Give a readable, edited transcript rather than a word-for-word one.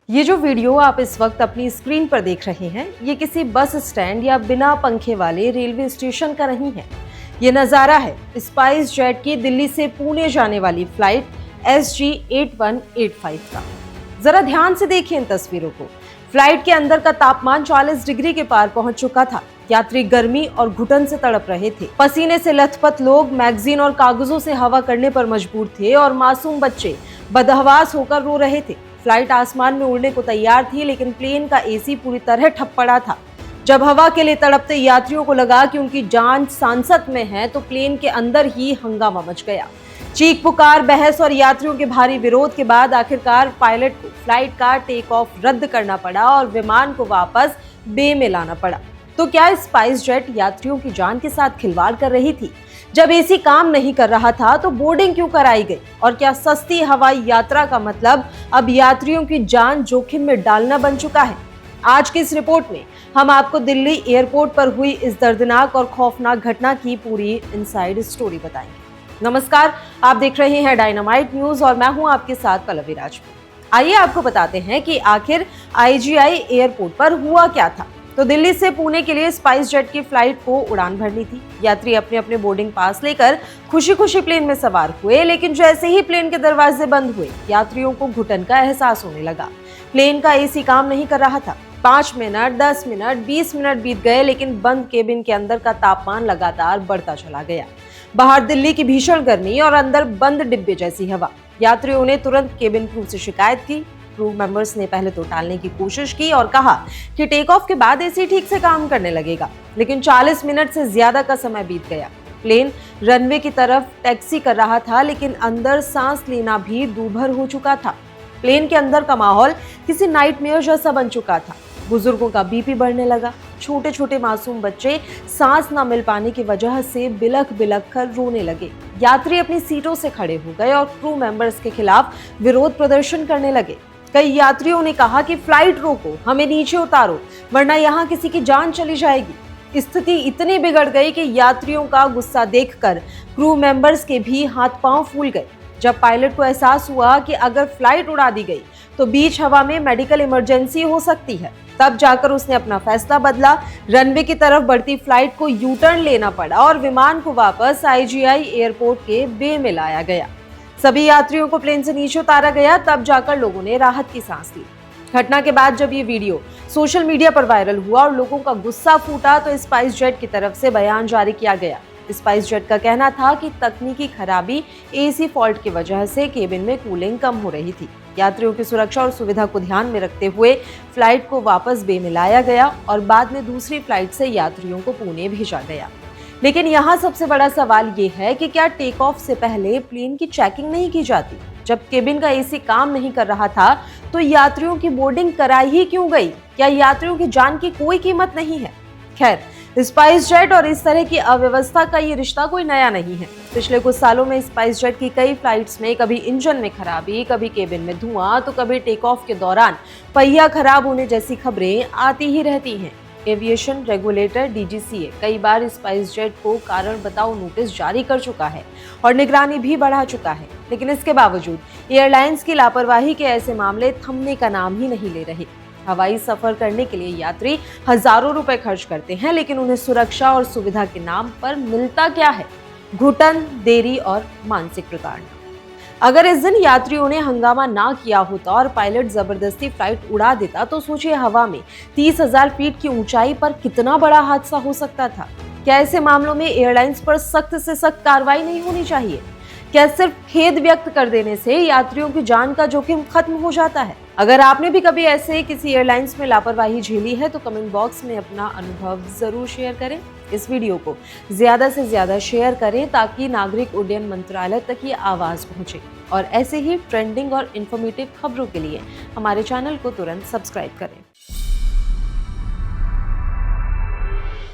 ये जो वीडियो आप इस वक्त अपनी स्क्रीन पर देख रहे हैं, ये किसी बस स्टैंड या बिना पंखे वाले रेलवे स्टेशन का नहीं है। ये नज़ारा है स्पाइस जेट की दिल्ली से पुणे जाने वाली फ्लाइट SG8185 का। जरा ध्यान से देखिए इन तस्वीरों को। फ्लाइट के अंदर का तापमान 40 डिग्री के पार पहुंच चुका था। यात्री गर्मी और घुटन से तड़प रहे थे। पसीने से लथपथ लोग मैगजीन और कागजों से हवा करने पर मजबूर थे और मासूम बच्चे बदहवास होकर रो रहे थे। फ्लाइट आसमान में उड़ने को तैयार थी, लेकिन प्लेन का एसी पूरी तरह ठप पड़ा था। जब हवा के लिए तड़पते यात्रियों को लगा कि उनकी जान सांसत में है, तो प्लेन के अंदर ही हंगामा मच गया। चीख पुकार, बहस और यात्रियों के भारी विरोध के बाद आखिरकार पायलट को फ्लाइट का टेक ऑफ रद्द करना पड़ा और विमान को वापस बे में लाना पड़ा। तो क्या स्पाइस जेट यात्रियों की जान के साथ खिलवाड़ कर रही थी? जब एसी काम नहीं कर रहा था तो बोर्डिंग क्यों कराई गई? और क्या सस्ती हवाई यात्रा का मतलब अब यात्रियों की जान जोखिम में डालना बन चुका है? आज की इस रिपोर्ट में हम आपको दिल्ली एयरपोर्ट पर हुई इस दर्दनाक और खौफनाक घटना की पूरी इनसाइड स्टोरी बताएंगे। नमस्कार, आप देख रहे हैं डायनामाइट न्यूज और मैं हूं आपके साथ पल्लवी राजपूत। आइए आपको बताते हैं कि आखिर IGI एयरपोर्ट पर हुआ क्या था। तो दिल्ली से पुणे के लिए स्पाइस जेट की फ्लाइट को उड़ान भरनी थी। यात्री अपने अपने बोर्डिंग पास लेकर खुशी खुशी प्लेन में सवार हुए, लेकिन जैसे ही प्लेन के दरवाजे बंद हुए, यात्रियों को घुटन का एहसास होने लगा। प्लेन का एसी काम नहीं कर रहा था। 5 मिनट, 10 मिनट, 20 मिनट बीत गए, लेकिन बंद केबिन के अंदर का तापमान लगातार बढ़ता चला गया। बाहर दिल्ली की भीषण गर्मी और अंदर बंद डिब्बे जैसी हवा। यात्रियों ने तुरंत केबिन क्रू से शिकायत की। क्रू मेंबर्स ने पहले तो टालने की कोशिश की और कहा कि टेक ऑफ के बाद एसी ठीक से काम करने लगेगा, लेकिन 40 मिनट से ज्यादा का समय बीत गया। प्लेन रनवे की तरफ टैक्सी कर रहा था, लेकिन अंदर सांस लेना भी दूभर हो चुका था। प्लेन के अंदर का माहौल किसी नाइटमेयर जैसा बन चुका था। बुजुर्गों का बीपी बढ़ने लगा। छोटे छोटे मासूम बच्चे सांस न मिल पाने की वजह से बिलख बिलख कर रोने लगे। यात्री अपनी सीटों से खड़े हो गए और क्रू मेंबर्स के खिलाफ विरोध प्रदर्शन करने लगे। कई यात्रियों ने कहा कि फ्लाइट रोको, हमें नीचे उतारो, वरना यहाँ किसी की जान चली जाएगी। स्थिति इतनी बिगड़ गई कि यात्रियों का गुस्सा देखकर क्रू मेंबर्स के भी हाथ पांव फूल गए। जब पायलट को एहसास हुआ कि अगर फ्लाइट उड़ा दी गई तो बीच हवा में मेडिकल इमरजेंसी हो सकती है, तब जाकर उसने अपना फैसला बदला। रनवे की तरफ बढ़ती फ्लाइट को यू टर्न लेना पड़ा और विमान को वापस IGI एयरपोर्ट के बे में लाया गया। सभी यात्रियों को प्लेन से नीचे उतारा गया, तब जाकर लोगों ने राहत की सांस ली। घटना के बाद जब ये वीडियो सोशल मीडिया पर वायरल हुआ और लोगों का गुस्सा फूटा, तो स्पाइस जेट की तरफ से बयान जारी किया गया। स्पाइस जेट का कहना था कि तकनीकी खराबी एसी फॉल्ट की वजह से केबिन में कूलिंग कम हो रही थी। यात्रियों की सुरक्षा और सुविधा को ध्यान में रखते हुए फ्लाइट को वापस बे में लाया गया और बाद में दूसरी फ्लाइट से यात्रियों को पुणे भेजा गया। लेकिन यहाँ सबसे बड़ा सवाल ये है कि क्या टेक ऑफ से पहले प्लेन की चेकिंग नहीं की जाती? जब केबिन का एसी काम नहीं कर रहा था तो यात्रियों की बोर्डिंग कराई ही क्यों गई? क्या यात्रियों की जान की कोई कीमत नहीं है? खैर, स्पाइस जेट और इस तरह की अव्यवस्था का ये रिश्ता कोई नया नहीं है। पिछले कुछ सालों में स्पाइस जेट की कई फ्लाइट्स में कभी इंजन में खराबी, कभी केबिन में धुआं, तो कभी टेक ऑफ के दौरान पहिया खराब होने जैसी खबरें आती ही रहती हैं। एविएशन रेगुलेटर DGCA कई बार स्पाइस जेट को कारण बताओ नोटिस जारी कर चुका है और निगरानी भी बढ़ा चुका है, लेकिन इसके बावजूद एयरलाइंस की लापरवाही के ऐसे मामले थमने का नाम ही नहीं ले रहे। हवाई सफर करने के लिए यात्री हजारों रुपए खर्च करते हैं, लेकिन उन्हें सुरक्षा और सुविधा के नाम पर मिलता क्या है? घुटन, देरी और मानसिक प्रताड़ना। अगर इस दिन यात्रियों ने हंगामा ना किया होता और पायलट जबरदस्ती फ्लाइट उड़ा देता, तो सोचिए हवा में 30,000 फीट की ऊंचाई पर कितना बड़ा हादसा हो सकता था। क्या ऐसे मामलों में एयरलाइंस पर सख्त से सख्त कार्रवाई नहीं होनी चाहिए? क्या सिर्फ खेद व्यक्त कर देने से यात्रियों की जान का जोखिम खत्म हो जाता है? अगर आपने भी कभी ऐसे किसी एयरलाइंस में लापरवाही झेली है तो कमेंट बॉक्स में अपना अनुभव जरूर शेयर करें। इस वीडियो को ज्यादा से ज्यादा शेयर करें ताकि नागरिक उड्डयन मंत्रालय तक ये आवाज पहुंचे। और ऐसे ही ट्रेंडिंग और इंफॉर्मेटिव खबरों के लिए हमारे चैनल को तुरंत सब्सक्राइब करें।